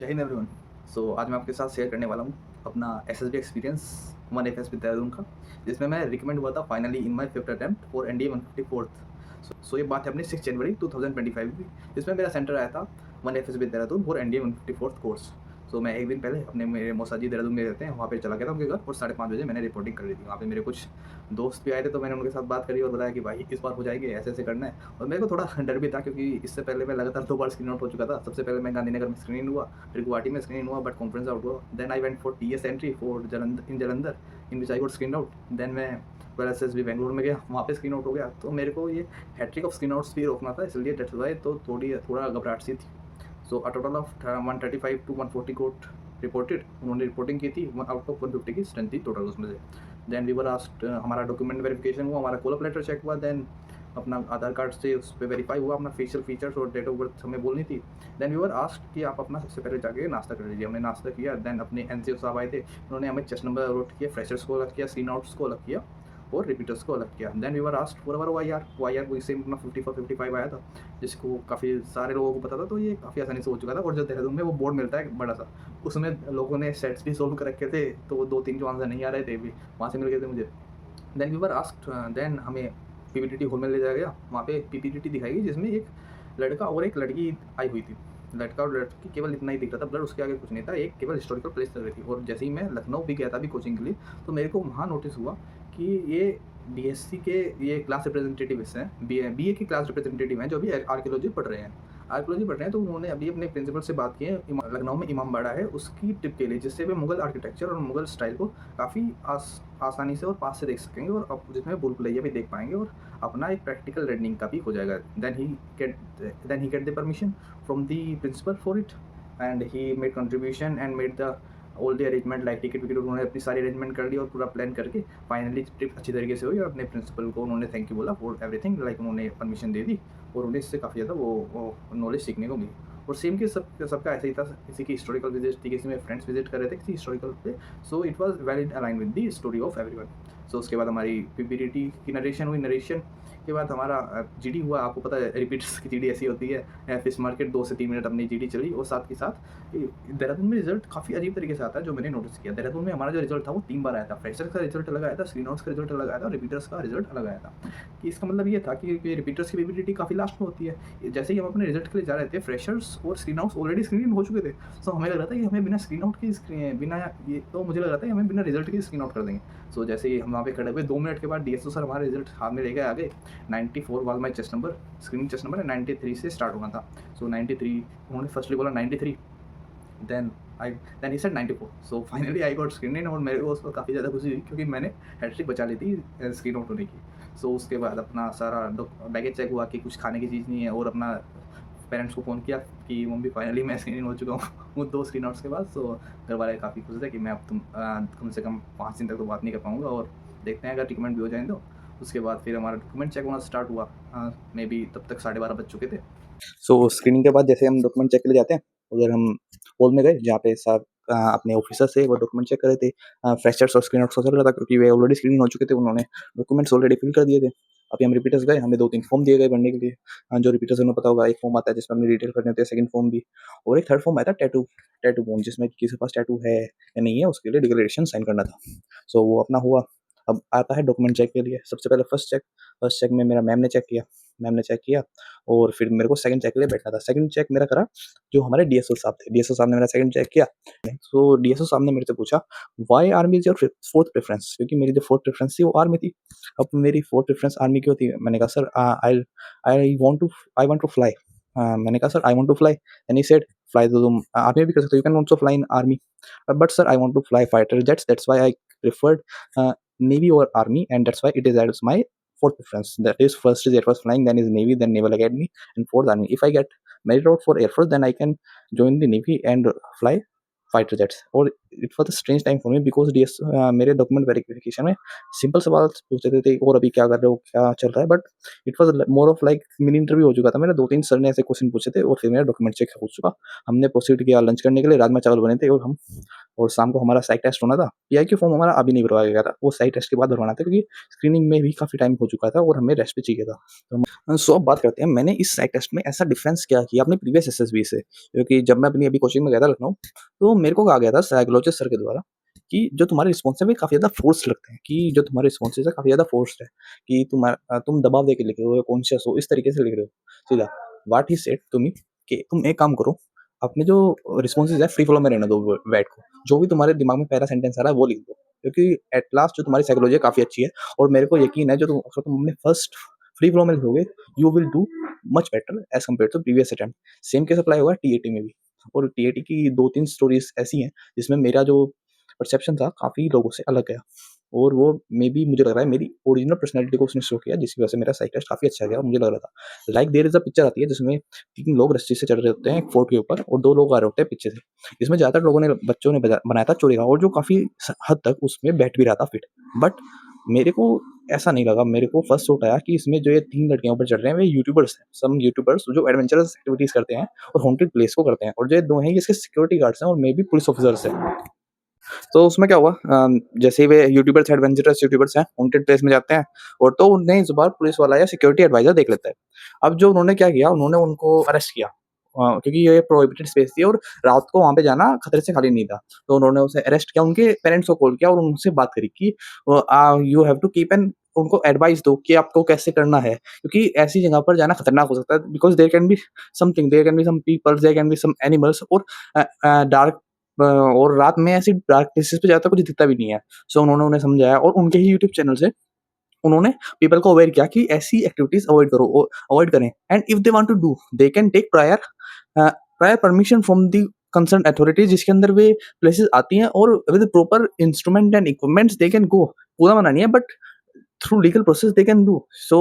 जय हिंद एवरीवन। आज मैं आपके साथ शेयर करने वाला हूँ अपना SSB experience 1FS with Dehradun का, जिसमें मैं रिकमेंड हुआ था finally in my fifth attempt for NDA 154th। ये बात है अपनी 6 जनवरी 2025 की, जिसमें मेरा सेंटर आया था 1FS with Dehradun for NDA 154th course. मैं एक दिन पहले अपने मेरे मौसा जी देहरादून में रहते हैं, वहाँ पे चला गया था उनके घर और 5:30 बजे मैंने रिपोर्टिंग कर दी थी। वहाँ पे मेरे कुछ दोस्त भी आए थे, तो मैंने उनके साथ बात करी और बताया कि भाई इस बार हो जाएगी, ऐसे ऐसे करना है। और मेरे को थोड़ा डर भी था, क्योंकि इससे पहले मैं लगातार 2 बार स्क्रीन आउट हो चुका था। सबसे पहले मैं गांधीनगर में स्क्रीन हुआ, फिर गुवाहाटी में स्क्रीन हुआ बट कॉन्फ्रेंस आउट हुआ। Then I went for TS entry for Jalandhar in which I got screen out. Then मैं एसएसबी बेंगलुरु में गया, वहाँ पे स्क्रीन आउट हो गया। तो मेरे को ये हैट्रिक ऑफ स्क्रीन आउट्स भी रोकना था, इसलिए दैट्स वाई तो थोड़ा घबराहट सी थी। A total of 135 to 140 got reported, उन्होंने रिपोर्टिंग की थी। आउट ऑफ 150 की स्ट्रेंथ थी टोटल उसमें से। देन वी वर आस्क्ड, हमारा डॉक्यूमेंट वेरिफिकेशन हुआ, हमारा कॉल अप लेटर चेक हुआ। देन अपना आधार कार्ड से उस पर वेरीफाई हुआ, अपना फेशियल फीचर्स और डेट ऑफ बर्थ हमें बोलनी थी। देन वी वर आस्क्ड कि आप अपना सबसे पहले जाके नाश्ता कर लीजिए। हमने नाश्ता किया। देन अपने एनसीओ साहब आए थे, उन्होंने हमें चेस्ट नंबर अलॉट किया, फ्रेशर्स को अलग किया, स्क्रीन आउट्स को अलग किया और रिपीटर्स को अलग किया। Then we were asked for our Y R कोई सेम अपना 54-55 आया था, जिसको काफ़ी सारे लोगों को पता था, तो ये काफ़ी आसानी से हो चुका था। और जो देहरादून में वो बोर्ड मिलता है बड़ा सा, उसमें लोगों ने सेट्स भी सोल्व कर रखे थे, तो वो 2-3 जो आंसर नहीं आ रहे थे भी वहाँ से मिल गए थे मुझे। Then we were asked, then हमें पीपीटीटी हॉल में ले जाया गया। वहाँ पे पीपीटीटी दिखाई गई, जिसमें एक लड़का और एक लड़की आई हुई थी। लड़का और लड़की केवल इतना ही दिख रहा था, ब्लड उसके आगे कुछ नहीं था। एक केवल हिस्टोरिकल प्लेस लग रही थी। और जैसे ही मैं लखनऊ भी गया था अभी कोचिंग के लिए, तो मेरे को वहाँ नोटिस हुआ कि ये बीएससी के ये क्लास रिप्रेजेंटेटिव्स हैं, बीए के क्लास रिप्रेजेंटेटिव हैं, जो अभी आर्कियोलॉजी पढ़ रहे हैं। तो उन्होंने अभी अपने प्रिंसिपल से बात की है, लखनऊ में इमामबाड़ा है उसकी ट्रिप के लिए, जिससे वे मुगल आर्किटेक्चर और मुगल स्टाइल को काफ़ी आसानी से और पास से देख सकेंगे, और अब जिसमें भूल भुलैया भी देख पाएंगे, और अपना एक प्रैक्टिकल लर्निंग का भी हो जाएगा। Then he get the permission from the principal for it, and he made contribution and made the all the arrangement, like ticket wicket उन्होंने अपनी सारी अरेंजमेंट कर ली और पूरा प्लान करके फाइनली ट्रिप अच्छी तरीके से हुई। और अपने प्रिंसिपल को उन्होंने थैंक यू बोला फॉर एवरीथिंग, लाइक उन्होंने परमिशन दे दी, और उन्हें इससे काफ़ी ज़्यादा वो नॉलेज सीखने को मिली। और सेम के सबका ऐसे ही था। किसी की हिस्टोरिकल विजिट थी, किसी में फ्रेंड्स विजिट कर रहे थे किसी हिस्टोरिकल पे। It was well align with the story of everyone. उसके बाद हमारी पीपीटीटी की नरेशन हुई। नरेशन के बाद हमारा जीडी हुआ। आपको पता है रिपीट्स की जीडी ऐसी होती है, फिश मार्केट 2 से 3 मिनट अपनी जीडी चली। और साथ ही साथ देहरादून में रिजल्ट काफ़ी अजीब तरीके से आता है, जो मैंने नोटिस किया। देहरादून में हमारा जो रिजल्ट था वो 3 बार आया था। फ्रेशर्स का रिजल्ट अलग आया था, स्क्रीन आउट्स का रिजल्ट अलग आया था, और रिपीटर्स का रिजल्ट अलग आया था। कि इसका मतलब ये था कि रिपीटर्स की पीपीटीटी काफ़ी लास्ट में होती है। जैसे ही हम अपने रिजल्ट के लिए जा रहे थे, फ्रेशर्स और स्क्रीन आउट्स ऑलरेडी स्क्रीन हो चुके थे। हमें लग रहा था कि हमें बिना स्क्रीन आउट की बिना ये, तो मुझे लग रहा था कि हमें बिना रिजल्ट के स्क्रीन आउट कर देंगे। जैसे ही हम वहाँ पे खड़े हुए 2 मिनट के बाद डीएसओ सर हमारे रिजल्ट हाथ में लेके आ गए। 94 was my chest number, screening chest number 93 से स्टार्ट होना था। 93 उन्होंने फर्स्टली बोला 93, then he said 94। Finally I got screen in, और मेरे को उसको काफ़ी ज़्यादा खुशी हुई, क्योंकि मैंने हैट्रिक बचा ली थी स्क्रीन आउट होने की। उसके बाद अपना सारा बैगेज चेक हुआ कि कुछ खाने की चीज़ नहीं है, और अपना पेरेंट्स को फ़ोन किया कि मम्मी फाइनली मैं स्क्रीन इन हो चुका हूँ वो 2 स्क्रीन आउट्स के बाद। घर वाले काफ़ी खुश थे कि मैं अब कम से कम 5 दिन तक तो बात नहीं कर पाऊँगा, और देखते हैं अगर रिकमेंड भी हो जाएँ तो। उसके बाद फिर हमारा डॉक्यूमेंट चेक होना स्टार्ट हुआ। मे बी तब तक 12:30 बज चुके थे। स्क्रीनिंग के बाद जैसे हम डॉक्यूमेंट चेक के लिए जाते हैं, उधर हम हॉल में गए, जहाँ पे साहब अपने ऑफिसर से वो डॉक्यूमेंट चेक कर रहे थे। फ्रेशर्स और स्क्रीन आउट्स का चल रहा था, क्योंकि वे ऑलरेडी स्क्रीनिंग हो चुके थे, उन्होंने डॉक्यूमेंट्स ऑलरेडी फिल कर दिए थे। अभी हम रिपीटर्स गए, हमें 2-3 फॉर्म दिए गए भरने के लिए। जो रिपीटर्स उन्हें पता होगा, एक फॉर्म आता है जिसमें अपनी डिटेल भरनी होती है, सेकंड फॉर्म भी, और एक थर्ड फॉर्म आया था टैटू टैटू फॉर्म, जिसमें किसी के पास टैटू है या नहीं है उसके लिए डिक्लेरेशन साइन करना था। वो अपना हुआ। अब आता है डॉक्यूमेंट चेक के लिए। सबसे पहले फर्स्ट चेक में मेरा मैम ने चेक किया, और फिर मेरे को सेकंड चेक के लिए बैठना था। सेकंड चेक मेरा करा जो हमारे डीएसओ साहब थे। डीएसओ साहब ने मेरा सेकंड चेक किया। डीएसओ साहब ने मेरे से पूछा, why army is your fourth preference, क्योंकि मेरी जो फोर्थ प्रेफरेंस थी वो आर्मी थी। अब मेरी फोर्थ प्रेफरेंस आर्मी क्यों थी? मैंने कहा sir I want to fly. मैंने कहा sir I want to fly, and he said fly तो तुम आर्मी में भी कर सकते हो, you can also fly in army, but sir I want to fly fighter jets, that's why I preferred navy और army, and that's why it is as my fourth preference. That is, first is Air Force flying, then is Navy, then Naval Academy, and fourth Army. If I get merit out for Air Force, then I can join the Navy and fly fighter jets. और it was a strange time for me because DS मेरे document verification में simple सवाल पूछते थे और अभी क्या कर रहे हो, क्या चल रहा है, but it was more of like mini interview हो चुका था मेरा। 2-3 सर ने ऐसे क्वेश्चन पूछे थे, और फिर मेरा डॉक्यूमेंट चेक हो चुका। हमने प्रोसीड किया लंच करने के लिए। राजमा चावल बने थे, और हम और शाम को हमारा साइक टेस्ट होना था। पीआईक्यू फॉर्म हमारा अभी नहीं भरवाया गया था, वो साइक टेस्ट के बाद भरवाना था क्योंकि स्क्रीनिंग में भी काफ़ी टाइम हो चुका था और हमें रेस्ट भी चाहिए था। सो अब बात करते हैं मैंने इस साइक टेस्ट में ऐसा डिफरेंस क्या किया अपने प्रीवियस एसएसबी से, क्योंकि जब मैं अपनी अभी कोचिंग में गया था लखनऊ, तो मेरे को कहा गया था साइकोलॉजिस्ट सर के द्वारा कि जो तुम्हारे रिस्पॉन्स है वे काफ़ी ज़्यादा फोर्स लगते हैं, कि जो तुम्हारे रिस्पॉन्सेज है काफ़ी ज़्यादा फोर्स्ड है, कि तुम दबाव दे के लिख रहे हो या कॉन्शियस हो, इस तरीके से लिख रहे हो सीधा। What he said to me कि तुम एक काम करो, अपने जो रिस्पॉन्सेज है फ्री फ्लो में रहने दो वर्ड को, जो भी तुम्हारे दिमाग में पहला सेंटेंस आ रहा है वो लिख दो, क्योंकि एट लास्ट जो तुम्हारी साइकोलॉजी है काफ़ी अच्छी है और मेरे को यकीन है जो अगर तुम अपने फर्स्ट फ्री फ्लो में लिखोगे you will do much better as compare to previous attempt. Same case apply होगा टीएटी में भी। और टीएटी की 2-3 स्टोरीज़ ऐसी हैं जिसमें मेरा जो परसेप्शन था काफ़ी लोगों से अलग गया और वो मेबी मुझे लग रहा है मेरी ओरिजिनल पर्सनैलिटी को उसने शो किया, जिसकी वजह से मेरा साइक टेस्ट काफ़ी अच्छा गया। मुझे लग रहा था like there is a picture आती है जिसमें 3 लोग रस्सी से चढ़ रहे होते हैं एक फोर्ट के ऊपर और 2 लोग आ रहे होते हैं पीछे से। इसमें ज़्यादातर लोगों ने बच्चों ने बनाया था चोरी का और जो काफ़ी हद तक उसमें बैठ भी रहा था फिट। बट मेरे को ऐसा नहीं लगा, मेरे को फर्स्ट थॉट आया कि इसमें जो ये 3 लड़कियां ऊपर चढ़ रहे हैं वे यूट्यूबर्स हैं, सम यूट्यूबर्स जो एडवेंचरस एक्टिविटीज करते हैं और हॉन्टेड प्लेस को करते हैं, और जो ये 2 हैं ये इसके सिक्योरिटी गार्ड्स हैं और मे बी पुलिस ऑफिसर्स हैं। तो उसमें क्या हुआ, जैसे ही वे यूट्यूबर्स एडवेंचरस यूट्यूबर्स हैं हॉन्टेड प्लेस में जाते हैं और तो उन्हें इस बार पुलिस वाला या सिक्योरिटी एडवाइजर देख लेता है। अब जो उन्होंने क्या किया, उन्होंने उनको अरेस्ट किया, क्योंकि ये प्रोहिबिटेड स्पेस थी और रात को वहां पे जाना खतरे से खाली नहीं था। तो उन्होंने उसे अरेस्ट किया, उनके पेरेंट्स को कॉल किया और उनसे बात करी कि you have to keep an, उनको एडवाइस दो कि आपको कैसे करना है, क्योंकि ऐसी जगह पर जाना खतरनाक हो सकता है, because there can be something, there can be some peoples, there can be some animals और डार्क, और रात में ऐसी डार्क प्लेसेस पे ज़्यादातर कुछ दिखता भी नहीं है। सो उन्होंने उन्हें समझाया और उनके ही यूट्यूब चैनल से उन्होंने पीपल को अवेयर किया कि ऐसी एक्टिविटीज़ अवॉइड करें, and if they want to do they can take prior permission from the concerned authorities, जिसके अंदर वे प्लेसेस आती हैं और with proper instrument and equipments they can go. पूरा मना नहीं है but through legal process they can do. So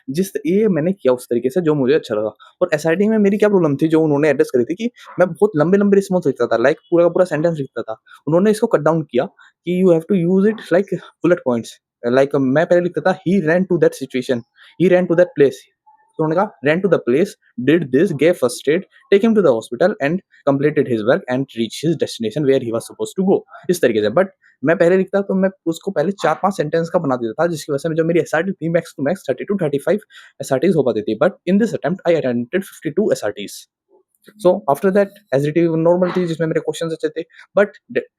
जिस ये मैंने किया उस तरीके से जो मुझे अच्छा लगा। और एसआईटी में मेरी क्या प्रॉब्लम थी जो उन्होंने एड्रेस करी थी कि मैं बहुत लंबे-लंबे रिस्पॉन्स लिखता था, लाइक पूरा का पूरा सेंटेंस लिखता था। उन्होंने इसको कट डाउन किया कि you have to use it like bullet points. Like मैं पहले लिखता था he ran to that situation, he ran to that place. तो उन्होंने कहा ran to the place, did this, gave first aid, take him to the hospital and completed his work and reach his destination where he was supposed to go. इस तरीके से। But मैं पहले लिखता तो मैं उसको पहले 4-5 सेंटेंस का बना देता था, जिसकी वजह से जो मेरी एसआरटी थी max to max 30 to 35 SRTs हो पाती थी। But in this attempt I attempted 52 SRTs. So after that SDT normal थी जिसमें मेरे क्वेश्चंस अच्छे थे। But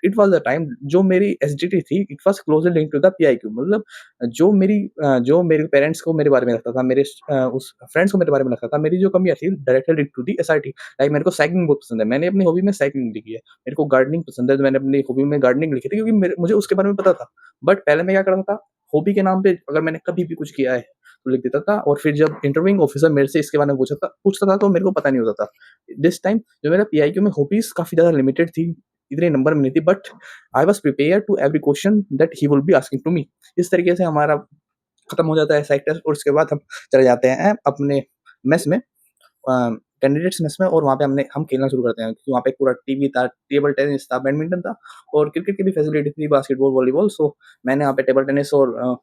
it was the time जो मेरी एसडीटी थी it was closely linked to the PIQ. मतलब जो मेरे पेरेंट्स को मेरे बारे में लगता था, मेरे उस फ्रेंड्स को मेरे बारे में लगता था, मेरी जो कमियां थी directly linked to the SRT. Like मेरे को साइकिलिंग बहुत पसंद है, मैंने अपनी हॉबी में साइकिलिंग लिखी है। मेरे को गार्डनिंग पसंद है तो मैंने अपनी हॉबी में गार्डनिंग लिखी थी, क्योंकि मुझे उसके बारे में पता था। बट पहले मैं क्या करता था, हॉबी के नाम पे अगर मैंने कभी भी कुछ किया है तो लिख देता था, और फिर जब इंटरव्यूइंग ऑफिसर मेरे से इसके बारे में पूछता था तो मेरे को पता नहीं होता था। दिस टाइम जो मेरा पीआईक्यू में हॉबीज काफ़ी ज़्यादा लिमिटेड थी, इतने नंबर में नहीं थी, but I was prepared to every question that he will be asking to me. इस तरीके से हमारा खत्म हो जाता है सेक्टर और उसके बाद हम चले जाते हैं अपने मेस में, कैंडिडेट्स मेस में, और वहाँ पे हम खेलना शुरू करते हैं, क्योंकि वहाँ पे पूरा टीवी था, टेबल टेनिस था, बैडमिंटन था और क्रिकेट की भी फैसिलिटी थी, बास्केटबॉल, वॉलीबॉल। सो मैंने वहाँ पे टेबल टेनिस और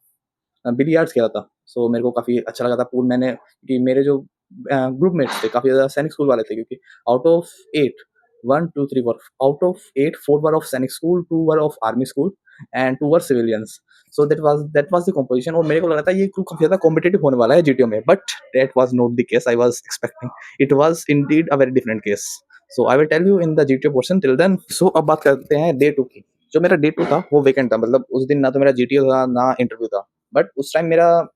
बिलियर्ड्स खेला था। सो मेरे को काफ़ी अच्छा लगा था। पूल मैंने कि मेरे जो ग्रुप मेट्स थे काफ़ी ज़्यादा सैनिक स्कूल वाले थे, क्योंकि out of 8 1 2 3 were out of 8 4 were of Sainik school, 2 were of army school and 2 were civilians. So that was the composition, और मेरे को लग रहा था ये ग्रुप काफ़ी ज़्यादा कॉम्पिटिटिव होने वाला है जीटीओ में, but that was not the case I was expecting. It was indeed a very different case. So I will tell you in the GTO portion. Till then so अब बात करते हैं डे 2 की। जो मेरा डे 2 था वो वीकेंड था, मतलब उस दिन ना तो मेरा जीटीओ था ना इंटरव्यू था। बट उस टाइम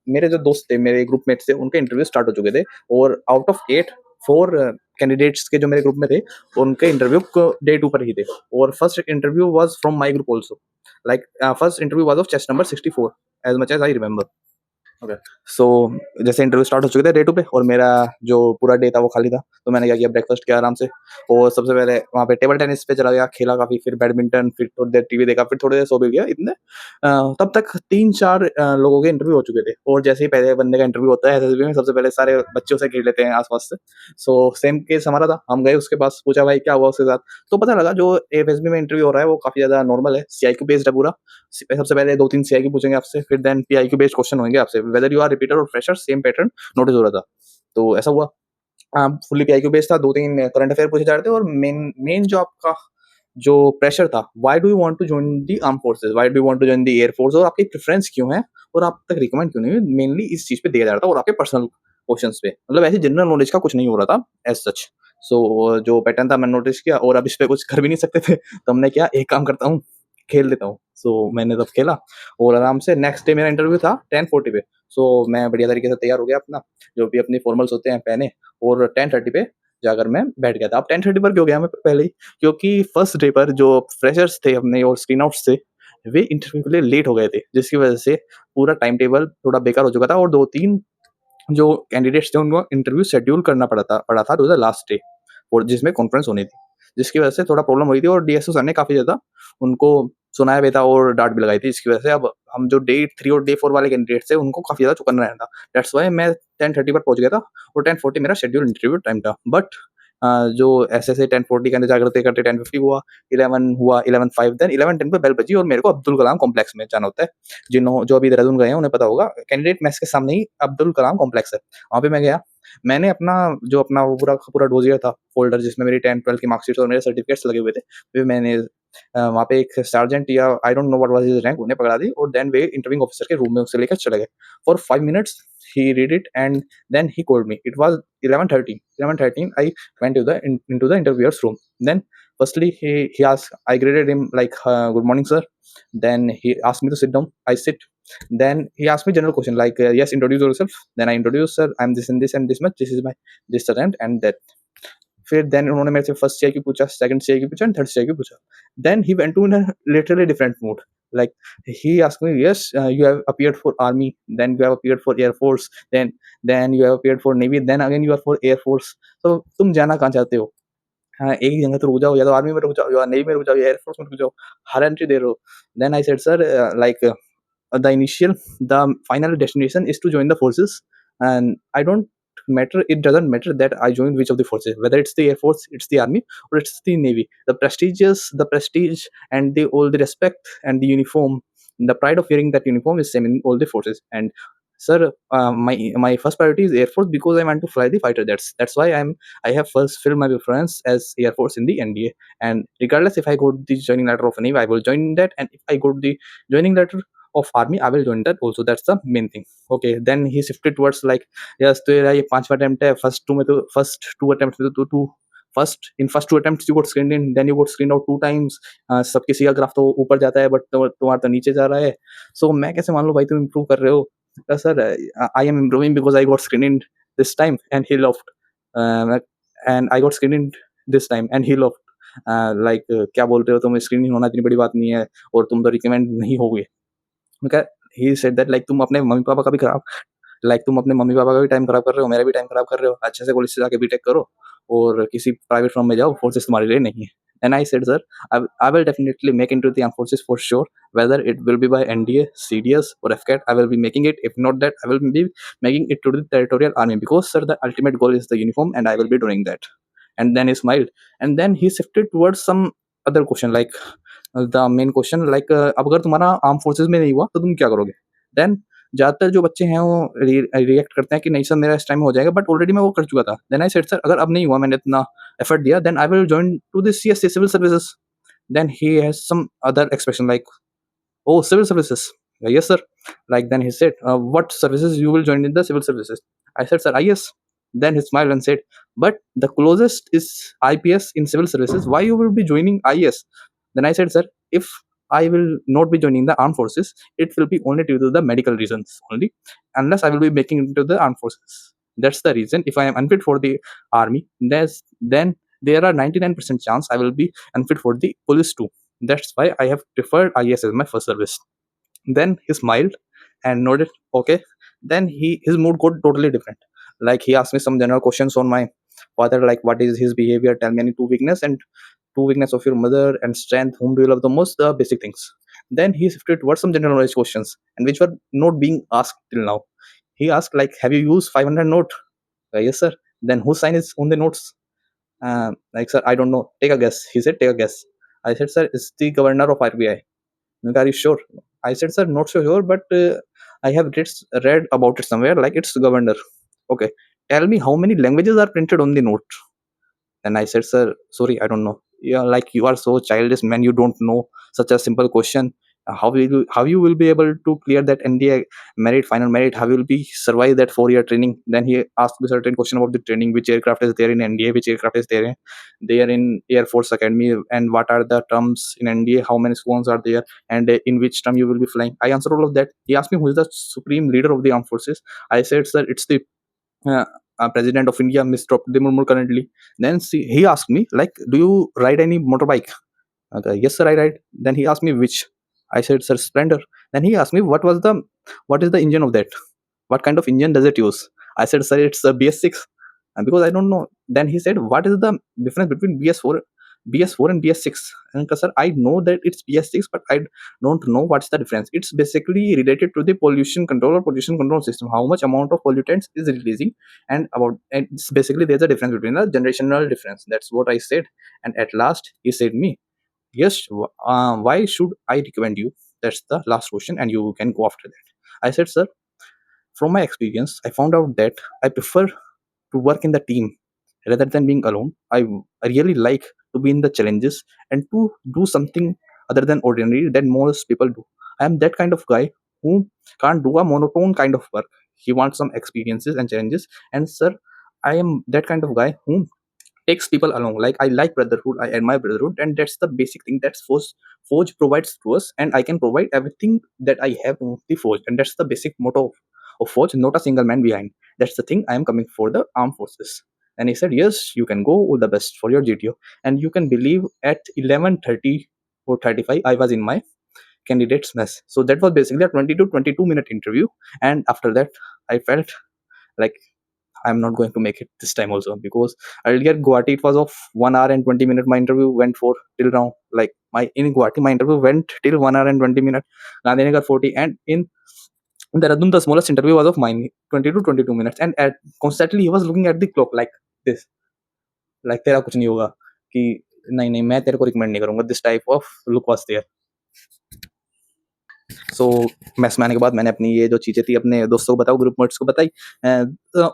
मेरे जो दोस्त थे, मेरे ग्रुप मेट्स थे, उनके इंटरव्यू स्टार्ट हो चुके थे, और आउट ऑफ 8 4 कैंडिडेट्स के जो मेरे ग्रुप में थे उनके इंटरव्यू डे 2 पर ही थे। और first interview was from my group also, like first interview was of chest number 64 as much as I remember. Okay. So जैसे इंटरव्यू स्टार्ट हो चुके थे डे 2 पे, और मेरा जो पूरा डे था वो खाली था, तो मैंने क्या किया, ब्रेकफास्ट किया आराम से, और सबसे पहले वहाँ पे टेबल टेनिस पे चला गया, खेला काफ़ी, फिर बैडमिंटन, फिर थोड़ी देर टीवी देखा, फिर थोड़ी देर सो भी गया इतने। तब तक 3-4 लोगों के इंटरव्यू हो चुके थे, और जैसे ही पहले बंदे का इंटरव्यू होता है एसएसबी में, सबसे पहले सारे बच्चों से घेर लेते हैं आस-पास से। सो सेम केस हमारा था, हम गए उसके पास, पूछा भाई क्या हुआ उसके साथ, तो पता लगा जो एफएसबी में इंटरव्यू हो रहा है वो काफ़ी ज़्यादा नॉर्मल है, सीआईक्यू बेस्ड है पूरा। सबसे पहले 2-3 सीआईक्यू पूछेंगे आपसे, फिर देन पीआईक्यू बेस्ड क्वेश्चन होंगे आपसे, वेदर यू आर रिपीटर और फ्रेशर, सेम पैटर्न नोटिस हो रहा था। तो ऐसा हुआ, फुल्ली पीआईक्यू बेस्ड था, 2-3 करंट अफेयर पूछे जा रहे थे, और मेन मेन जो आपका जो प्रेशर था, why do you want to join the arm forces, why do you want to join the air force, और आपकी प्रेफरेंस क्यों है और आप तक रिकमेंड क्यों नहीं हुई, मेनली इस चीज पे दिया जा रहा था और आपके पर्सनल क्वेश्चंस पे, मतलब ऐसे जनरल नॉलेज का कुछ नहीं हो रहा था एज सच। सो जो पैटर्न था मैंने नोटिस किया, और अब इस पे कुछ कर भी नहीं सकते थे, तो हमने क्या, एक काम करता हूँ, खेल लेता हूँ। सो मैंने तब खेला, और आराम से नेक्स्ट डे मेरा इंटरव्यू था 10:40 पे। सो मैं बढ़िया तरीके से तैयार हो गया, अपना जो भी अपनी फॉर्मल्स होते हैं पहने, और 10:30 पे जाकर मैं बैठ गया था। अब 10:30 पर क्यों गया मैं पहले ही, क्योंकि फर्स्ट डे पर जो फ्रेशर्स थे अपने और स्क्रीन आउट्स थे, वे इंटरव्यू के लिए लेट हो गए थे, जिसकी वजह से पूरा टाइम टेबल थोड़ा बेकार हो चुका था, और 2-3 जो कैंडिडेट्स थे उनको इंटरव्यू शेड्यूल करना पड़ा था टू द लास्ट डे, और जिसमें कॉन्फ्रेंस होनी थी, जिसकी वजह से थोड़ा प्रॉब्लम हुई थी, और डीएसओ सर ने काफ़ी ज़्यादा उनको सुनाया भी था और डाँट भी लगाई थी, जिसकी वजह से अब हम जो डे 3 और डे 4 वाले कैंडिडेट्स थे उनको काफ़ी ज़्यादा चौकन्ना रहना था। दैट्स व्हाई मैं 10:30 पर पहुँच गया था, और 10:40 मेरा शेड्यूल्ड इंटरव्यू टाइम था। बट जो ऐसे-ऐसे 10:40 के इंतज़ार करते-करते 10:50 हुआ, 11 हुआ, 11:05, देन 11:10 पे बेल बजी, और मेरे को अब्दुल कलाम कॉम्प्लेक्स में जाना होता है। जो अभी देहरादून गए हैं उन्हें पता होगा, कैंडिडेट मेस के सामने ही अब्दुल कलाम कॉम्प्लेक्स है। वहाँ पे मैं गया, मैंने अपना वो पूरा का पूरा डोसियर था, फ़ोल्डर जिसमें मेरी 10-12 की मार्कशीट्स और मेरे सर्टिफिकेट्स लगे हुए थे। फिर मैंने वहाँ पे एक सार्जेंट, या I don't know what was his rank, उन्हें पकड़ा दी, और देन वे इंटरव्यूइंग ऑफिसर के रूम में उसे लेकर चले गए। For 5 minutes he read it, and then he called me. It was 11:30. 11:13 I went to into the interviewer's room. Then firstly he asked, I greeted him like, good morning sir. Then he asked me to sit down. I sit. Then he asked me general question like, yes, introduce yourself. Then I introduced, sir, I'm this and this and this much, this is my this talent and that. फिर then उन्होंने मेरे से first CIQ पूछा, second CIQ पूछा and third CIQ पूछा। Then he went to in a literally different mood, like he asked me, yes you have appeared for army, then you have appeared for air force, then you have appeared for navy, then again you are for air force. तो तुम जाना कहाँ चाहते हो? हाँ, एक ही जगह तो रुक जाओ, या तो आर्मी में रुक जाओ, या नेवी में रुक जाओ, या एयर फोर्स में रुक जाओ, हर एंट्री दे रहे हो। Then I said, sir, like the initial the final destination is to join the forces, and I don't matter, it doesn't matter that I join which of the forces, whether it's the air force, it's the army, or it's the navy. The prestige and the all the respect and the uniform, the pride of wearing that uniform is same in all the forces. And sir, my first priority is air force because I want to fly the fighter jets. That's why I have first filled my preference as air force in the NDA. And regardless if I got the joining letter of navy, I will join that, and if I got the joining letter of army, I will join that also. That's the main thing. Okay, then he shifted towards like, yes, तेरा ये पांचवा attempt है, first two attempts में तो तू first two attempts you got screened in, then you got screened out 2 times. सब किसी का ग्राफ तो ऊपर जाता है, बट तुम्हारा तो नीचे जा रहा है। सो मैं कैसे मान लूं भाई तुम इम्प्रूव कर रहे हो? Sir, I am improving because I got screen in this time and he loved, and I got screen in this time and he loved, like क्या बोलते हो तुम, स्क्रीन इन होना इतनी बड़ी बात नहीं है, और तुम तो रिकमेंड नहीं होगे। उनका ही सेड दैट, लाइक तुम अपने मम्मी-पापा का भी खराब, लाइक तुम अपने मम्मी-पापा का भी टाइम खराब कर रहे हो, मेरा भी टाइम खराब कर रहे हो। अच्छे से कॉलेज से जाके बीटेक करो और किसी प्राइवेट फर्म में जाओ, फोर्सेस तुम्हारे लिए नहीं है। And I said, sir, I will definitely make into the armed forces for sure, whether it will be by NDA, CDS or FCAT, I will be making it. If not that, I will be making it to the territorial army, because sir, the ultimate goal is the uniform and I will be doing that. And then he smiled, and then he shifted towards some other question, like the main question, like अब अगर तुम्हारा arm forces में नहीं हुआ तो तुम क्या करोगे? देन ज़्यादातर जो बच्चे हैं वो रिएक्ट करते हैं कि नहीं सर, मेरा इस टाइम में हो जाएगा, बट ऑलरेडी मैं वो कर चुका था। देन आई सेड, सर, अगर अब नहीं हुआ, मैंने इतना एफर्ट दिया, then I will join to the CSC, civil services. Then he has some other expression like, oh, civil services. Yes, sir. Like then he said, what services you will join in the civil services? I said, sir, IS. Then he smiled and said, but the closest is IPS in civil services. Why you will be joining IS? Then I said, sir, if I will not be joining the armed forces, it will be only due to the medical reasons only, unless I will be making it into the armed forces. That's the reason. If I am unfit for the army, then there are 99% chance I will be unfit for the police too. That's why I have preferred IS as my first service. Then he smiled and nodded, okay. Then his mood got totally different. Like he asked me some general questions on my father, like what is his behavior, tell me any two weakness of your mother, and strength, whom do you love the most, the basic things. Then he shifted towards some general knowledge questions, and which were not being asked till now. He asked like, have you used 500 note? Yes, sir. Then whose sign is on the notes? Like, sir, I don't know. Take a guess. He said, take a guess. I said, sir, it's the governor of RBI. Are you sure? I said, sir, not so sure, but I have read about it somewhere, like it's governor. Okay. Tell me how many languages are printed on the note. Then I said, sir, sorry, I don't know. Yeah, like you are so childish, man. You don't know such a simple question. How you will be able to clear that NDA merit, final merit? How you will be survive that 4 year training? Then he asked me certain question about the training, which aircraft is there in NDA, which aircraft is there in Air Force Academy, and what are the terms in NDA, how many squadrons are there, and in which term you will be flying. I answered all of that. He asked me who is the supreme leader of the armed forces. I said, sir, it's the uh, president of India, Mr. Draupadi Murmu currently. Then he asked me, like, do you ride any motorbike? Okay, yes, sir, I ride. Then he asked me which. I said, sir, Splendor. Then he asked me what is the engine of that? What kind of engine does it use? I said, sir, it's a BS6. And because I don't know, then he said, what is the difference between BS4 and BS6? And sir, I know that it's BS6, but I don't know what's the difference. It's basically related to the pollution control or pollution control system. How much amount of pollutants is releasing, and it's basically there's a difference between a generational difference. That's what I said. And at last he said me, yes, why should I recommend you? That's the last question, and you can go after that. I said, sir, from my experience, I found out that I prefer to work in the team rather than being alone. I really like to be in the challenges and to do something other than ordinary that most people do. I am that kind of guy who can't do a monotone kind of work. He wants some experiences and challenges. And sir, I am that kind of guy who takes people along. Like, I like brotherhood, I admire brotherhood, and that's the basic thing that Forge provides to us, and I can provide everything that I have to the Forge, and that's the basic motto of Forge. Not a single man behind. That's the thing. I am coming for the armed forces. And he said, yes, you can go, all the best for your GTO. And you can believe at 11:30 or 35, I was in my candidate's mess. So that was basically a 20 to 22-minute interview. And after that, I felt like I'm not going to make it this time also, because earlier Guwahati it was of 1 hour and 20 minutes. My interview went for till now. Like, in Guwahati my interview went till 1 hour and 20 minutes. Gandhinagar 40, and in Dehradun the smallest interview was of mine, 20 to 22 minutes. And constantly he was looking at the clock like this, like तेरा कुछ नहीं होगा, कि नहीं नहीं मैं तेरे को रिकमेंड नहीं करूंगा. This type of look was there. So maths में आने के बाद मैंने अपनी ये जो चीज़ें थी अपने दोस्तों को बताओ, ग्रुप मेट्स को बताई.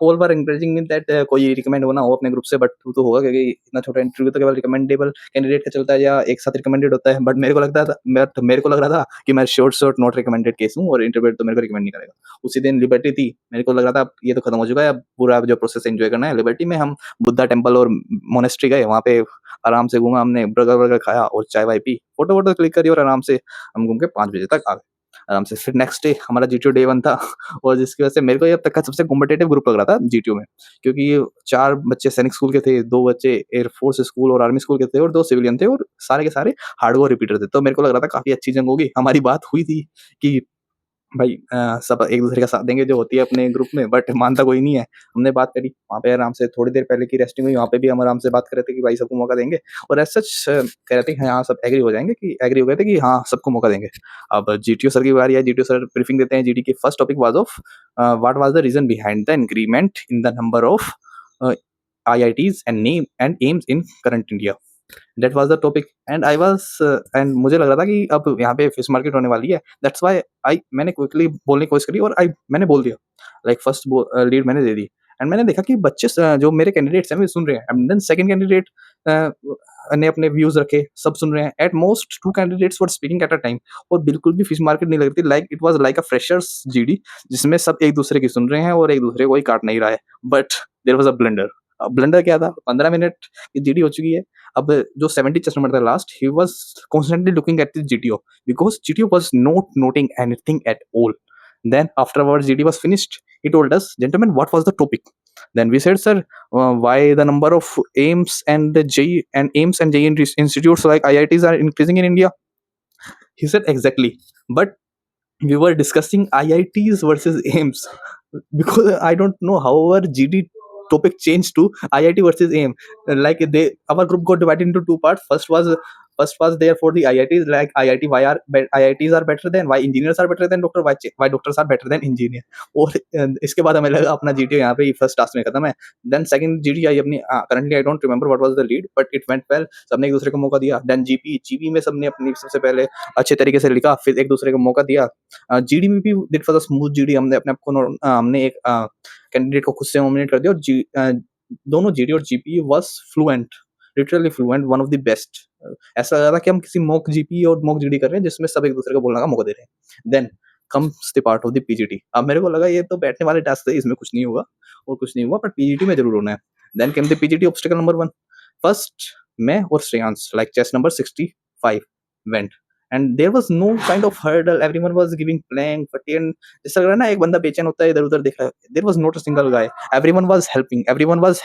All were encouraging me that कोई रिकमेंड होना हो अपने ग्रुप से, बट तू तो होगा, क्योंकि इतना छोटा इंटरव्यू तो केवल रिकमेंडेबल कैंडिडेट का चलता है या एक साथ रिकमेंडेड होता है. बट मेरे को लग रहा था कि मैं शॉर्ट नॉट रिकमेंडेड केस हूँ, और इंटरव्यू तो मेरे को रिकमेंड नहीं करेगा. उसी दिन लिबर्टी थी, मेरे को लग रहा था अब ये तो खत्म हो चुका है, अब पूरा जो प्रोसेस एंजॉय करना है. लिबर्टी में हम बुद्धा टेम्पल और मोनेस्ट्री गए, वहाँ पे आराम से घूमा, हमने बर्गर खाया और चाय वाय पी, फोटो क्लिक करी, और आराम से हम घूम के 5 बजे तक आ गए आराम से. फिर नेक्स्ट डे हमारा जीटीओ डे 1 था, और जिसकी वजह से मेरे को ये अब तक का सबसे कॉम्पिटेटिव ग्रुप लग रहा था जीटीओ में, क्योंकि 4 बच्चे सैनिक स्कूल के थे, 2 बच्चे एयरफोर्स स्कूल और आर्मी स्कूल के थे, और 2 सिविलियन थे, और सारे के सारे हार्डकोर रिपीटर थे. तो मेरे को लग रहा था काफी अच्छी जंग होगी. हमारी बात हुई थी कि भाई सब एक दूसरे का साथ देंगे, जो होती है अपने ग्रुप में, बट मानता कोई नहीं है. हमने बात करी वहाँ पे, आराम से थोड़ी देर पहले की रेस्टिंग हुई, वहाँ पे भी हम आराम से बात कर रहे थे कि भाई सबको मौका देंगे, और एज सच कह रहे थे कि हाँ सब एग्री हो जाएंगे, कि एग्री हो गए थे कि हाँ सबको मौका देंगे. अब जीटीओ सर की बारी है. जीटीओ सर ब्रीफिंग देते हैं. जीटी की first topic was of what was the reason behind the increment in the number of IITs and aims in current India. That was the topic, and I was and मुझे लग रहा था कि अब यहाँ पे फिश मार्केट होने वाली है. That's why मैंने क्विकली बोलने की कोशिश करी, और मैंने बोल दिया. लाइक फर्स्ट लीड मैंने दे दी, एंड मैंने देखा कि बच्चे जो मेरे कैंडिडेट्स हैं वे सुन रहे हैं. एंड देन सेकंड कैंडिडेट ने अपने व्यूज रखे, सब सुन रहे हैं. At most 2 candidates were speaking at a time, और बिल्कुल भी फिश मार्केट नहीं लग रही थी. Like it was like a freshers GD, जिसमें सब एक दूसरे की सुन रहे हैं और एक दूसरे को कोई काट नहीं रहा है. But there was a blunder. Blunder क्या था? 15 मिनट की जीडी हो चुकी है. अब जो 70 चेस्ट नंबर था last, he was constantly looking at the GTO, because GTO was not noting anything at all. Then afterwards GD was finished, he told us, gentlemen, what was the topic? Then we said, sir, why the number of AIMS and the AIMS and JE institutes like IITs are increasing in India? He said, exactly, but we were discussing IITs versus AIMS, because I don't know how our GD topic changed to IIT versus AIM. Like our group got divided into 2 parts. First was there for the IITs, like IIT, IITs are better than, why engineers are better than doctor, why doctors are better than engineer. और इसके बाद हमें लगा अपना GTO यहाँ पे first task में खत्म है. देन सेकंड GD आई अपनी, currently I don't remember what was the lead, but it went well. सबने एक दूसरे को मौका दिया. देन जीपी में सबने अपनी सबसे पहले अच्छे तरीके से लिखा, फिर एक दूसरे को मौका दिया. जीडी में भी did for the smooth GD. हमने अपने आप को हमने एक कैंडिडेट को खुद से नॉमिनेट कर दिया, और दोनों जीडी और GP was fluent. Literally fluent, one of the best. ऐसा लग रहा था कि हम किसी मॉक जीपी और मॉक जीडी कर रहे हैं जिसमें सब एक दूसरे को बोलने का मौका दे रहे हैं। Then comes the part of the PGT. अब मेरे को लगा ये तो बैठने वाले टास्क थे, इसमें कुछ नहीं होगा और कुछ नहीं हुआ, बट पीजीटी में जरूर होना है। Then came the PGT obstacle number 1। First मैं और Shreyansh, like chest number 65 went, and there was no kind of hurdle, everyone was giving plank fatigue, जैसा लग रहा है ना एक बंदा बेचैन होता है इधर उधर देख रहा है। There was not a single guy, everyone was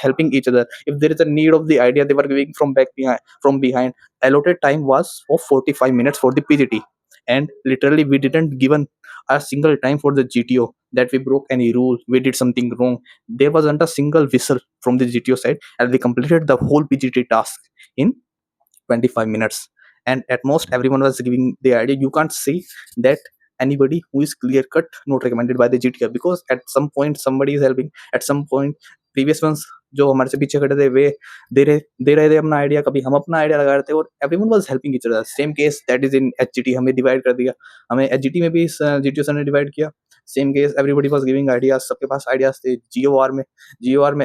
helping each other. If there is a need of the idea, they were giving from behind. Allotted time was of 45 minutes for the PGT, and literally we didn't given a single time for the GTO that we broke any rule, we did something wrong. There wasn't a single whistle from the GTO side, and we completed the whole PGT task in 25 minutes. And at most everyone was giving the idea. You can't say that anybody who is clear cut not recommended by the GTR, because at some point somebody is helping, at some point previous ones जो हमारे से पीछे खड़े थे वे दे रहे थे अपना idea, कभी हम अपना आइडिया लगा रहे थे, और everyone was helping each other. Same case that is in HGT, हमें डिवाइड कर दिया, हमें एचजीटी में भी जीटीओ सर ने डिवाइड किया। Same case everybody was giving ideas, सबके पास आइडियाज थे। जीओआर में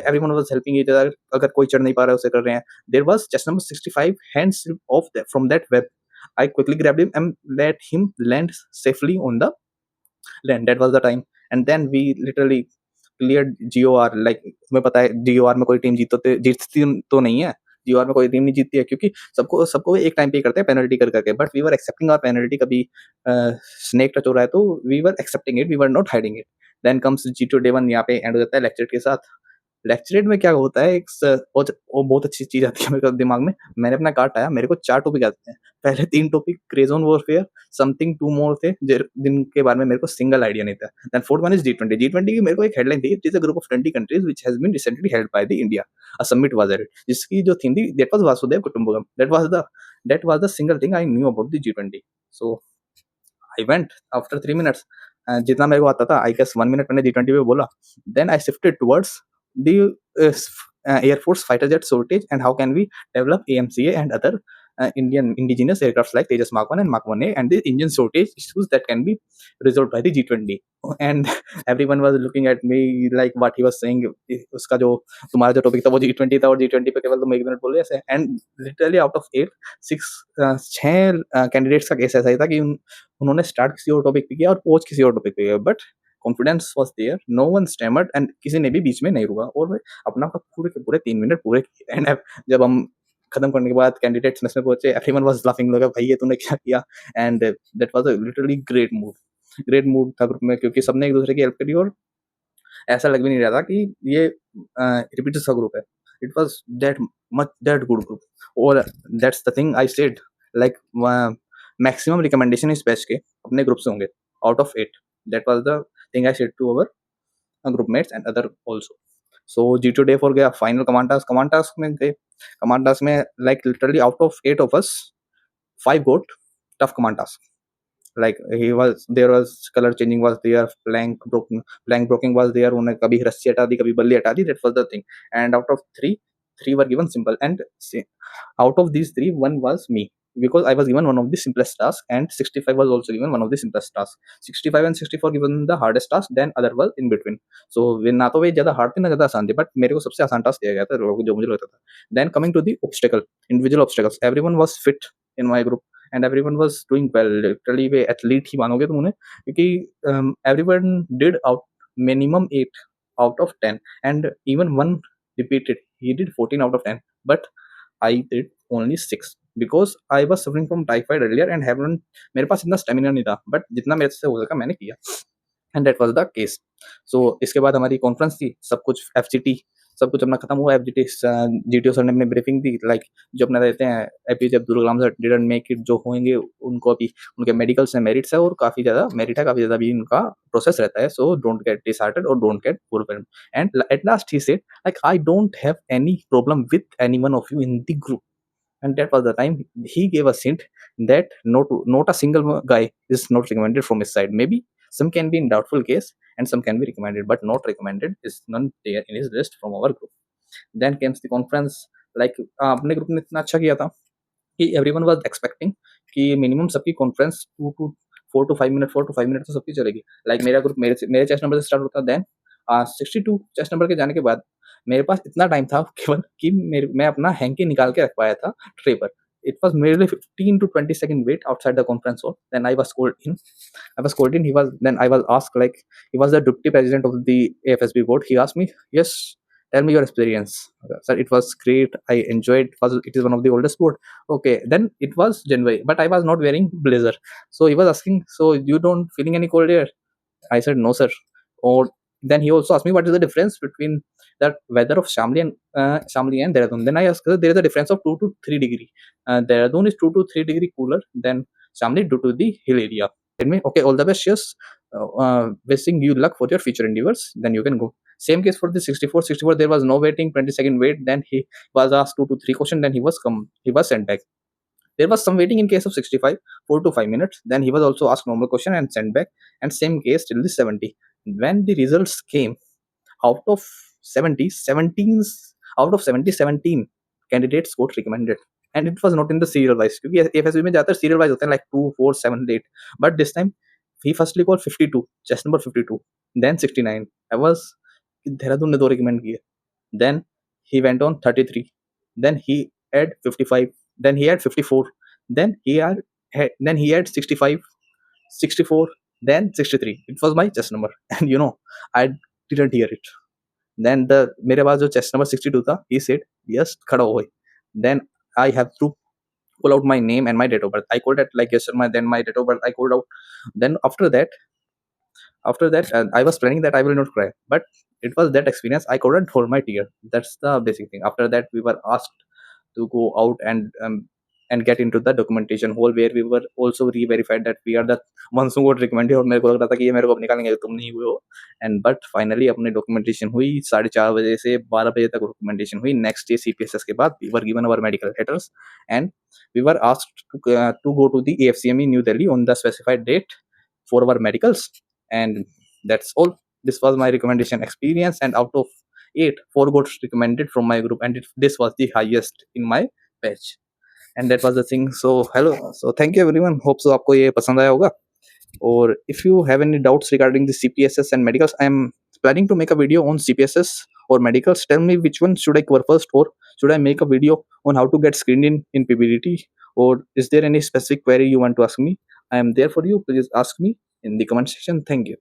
everyone was helping each other, अगर कोई चढ़ नहीं पा रहा है उसे कर रहे हैं। There was chest number 65 hands from that web. I quickly grabbed him and let him land safely on the land. That was the time. And then we literally cleared GOR. Like तुम्हें पता है GOR में कोई team जीतती तो नहीं है। GOR में कोई टीम नहीं जीतती है क्योंकि सबको एक टाइम पे करते हैं पेनल्टी कर करके। But we were accepting our penalty. कभी स्नेक टच हो रहा है तो we were accepting it, we were not hiding it. Then comes GTO day 1, यहाँ पे एंड हो जाता है लेक्चर के साथ। लेक्चरेट में क्या होता है, वो बहुत अच्छी चीज आती है मेरे दिमाग में। मैंने अपना कार्ड आया, मेरे को 4 टॉपिक आते हैं। पहले 3 topic craze on warfare, something 2 मोर थे जिनके बारे में मेरे को सिंगल आइडिया नहीं था। Then fourth one is G20। G20 की मेरे को एक हेडलाइन थी, it is a group of 20 countries which has been recently held by the India, a summit was at, जिसकी जो थीम थी दैट वाज वासुदेव कुटुंबकम। That was the single thing I knew about the G20। So I went after 3 minutes, जितना मेरे को आता था। आई गेस 1 मिनट मैंने G20 पे बोला। Then I shifted towards the Air Force fighter jet shortage and how can we develop AMCA and other indigenous aircrafts like Tejas Mark 1 and Mark 1A, and the engine shortage issues that can be resolved by the G20. And everyone was looking at me like what he was saying, उसका जो तुम्हारा जो topic था वो G20 था और G20 पे केवल तुम 1 मिनट बोल रहे ऐसे। And literally out of 8 6 candidates का केस ऐसा ही था कि उन्होंने स्टार्ट किसी और टॉपिक पे किया और पहुंच किसी और टॉपिक पे किया, but confidence was there, no one stammered, and किसी ने भी बीच में नहीं रुका और वे अपना पूरे के पूरे 3 मिनट पूरे किए। एंड जब हम खत्म करने के बाद कैंडिडेट्स में पहुंचे, एवरीवन वाज लाफिंग, लगा भाई ये तूने क्या किया। And that was a literally great move था ग्रुप में, क्योंकि सबने एक दूसरे की हेल्प करी और ऐसा लग भी नहीं रहा था कि ये रिपीटर्स का ग्रुप है। It was that good group. और that's the thing I said, like maximum recommendation इस बैच के अपने ग्रुप से होंगे out of 8। That was the thing I said to our group mates and other also. So G2 day 4 गया, final command task में गए। command task में like literally out of 8 of us 5 got tough command task. Like there was color changing was there, plank broken was there, उन्हें कभी रस्सी हटा दी कभी बल्ली हटा दी, that was the thing. And out of 3 were given simple, and out of these 3 one was me, because I was given one of the simplest tasks, and 65 was also given one of the simplest tasks. 65 and 64 given the hardest task, then other was in between. So ना तो वे ज़्यादा hard थे ना ज़्यादा आसान थे, but मेरे को सबसे आसान टास्क दिया गया था जो मुझे लगता था। Then coming to the obstacle, individual obstacles, everyone was fit in my group and everyone was doing well. Literally वे एथलीट ही मानोगे तुम उन्हें, क्योंकि everyone did out minimum 8 out of 10, and even one repeated, he did 14 out of 10, but I did only 6 because I was suffering from typhoid earlier and haven't, मेरे पास इतना stamina नहीं था, बट जितना मेरे से हो सका मैंने किया। And that was the case. So इसके बाद हमारी कॉन्फ्रेंस थी, सब कुछ एफजीटी सब कुछ अपना खत्म हुआ। एफजीटी जीटीओ सर ने अपनी ब्रीफिंग दी, लाइक जो अपना रहते हैं APJ Abdul Kalam sir didn't make it, जो होंगे उनको अभी उनके मेडिकल्स में मेरिट्स है और काफ़ी ज़्यादा मेरिट है, काफ़ी ज़्यादा भी उनका प्रोसेस रहता है। सो डोंट गेट डिसहार्टेड और don't get overwhelmed. And at last he said like I don't have any problem with anyone of you in the group, and that was the time he gave a hint that not a single guy is not recommended from his side. Maybe some can be in doubtful case and some can be recommended, but not recommended is none there in his list from our group. Then comes the conference, like अपने group ने इतना अच्छा किया था कि everyone was expecting कि minimum सबकी conference 4 to 5 minute तो सबकी चलेगी। लाइक मेरा ग्रुप मेरे चेस्ट नंबर से स्टार्ट होता है, देन 62 चेस्ट नंबर के जाने के बाद मेरे पास इतना टाइम था केवल कि मैं अपना हैंकी निकाल के रख पाया था ट्रे पर. It was merely 15 to 20 second wait outside the conference hall. Then I was called in. I was asked, like, he was the deputy president of the AFSB board. He asked me, yes, tell me your experience. Sir, it was great. I enjoyed. It is one of the oldest board. Okay, then it was January, but I was not wearing blazer. So he was asking, so you don't feeling any cold here? I said, no, sir. Or then he also asked me what is the difference between the weather of Shamli and Dehradun. Then I asked, there is a difference of 2 to 3 degree. Dehradun is 2 to 3 degree cooler than Shamli due to the hill area. Tell me, okay, all the best. Yes, wishing you luck for your future endeavors. Then you can go. Same case for the 64. There was no waiting, 20-second wait. Then he was asked 2 to 3 questions. Then he was sent back. There was some waiting in case of 65, 4 to 5 minutes. Then he was also asked normal question and sent back. And same case till the 70. When the results came, out of 70, 17 out of 70, 17 candidates got recommended. And it was not in the serial wise. क्योंकि AFSB में ज़्यादातर serial wise होते हैं, like 2, 4, 7, 8. But this time, he firstly called 52, chest number 52, then 69. I was Dehradun ने 2 recommend किए. Then he went on 33. Then he had 55. Then he had 54. Then he had 65, 64. Then 63. It was my chest number, and I didn't hear it. Then मेरे पास जो chest number 62 था, he said, yes, खड़ा हो. Then I have to pull out my name and my date of birth. I called it like yes, sir. Then my date of birth I called out. Then after that, I was planning that I will not cry, but it was that experience I couldn't hold my tear. That's the basic thing. After that, we were asked to go out and get into the documentation hall, where we were also re-verified that we are the ones who got recommended. और मेरे को लग रहा था कि ये मेरे को अब निकालेंगे, तुम नहीं हुए हो. And but finally अपनी documentation हुई 4:30 बजे से 12 बजे तक documentation हुई. Next day CPSS के बाद we were given our medical letters and we were asked to go to the AFCME New Delhi on the specified date for our medicals. And that's all. This was my recommendation experience, and out of 8, 4 got recommended from my group, and this was the highest in my batch. And that was the thing. So hello, so thank you everyone. Hope so आपको ये पसंद आया होगा. Or if you have any doubts regarding the CPSS and medicals, I am planning to make a video on CPSS or medicals. Tell me which one should I cover first, or should I make a video on how to get screened in PBDT, or is there any specific query you want to ask me? I am there for you. Please ask me in the comment section. Thank you.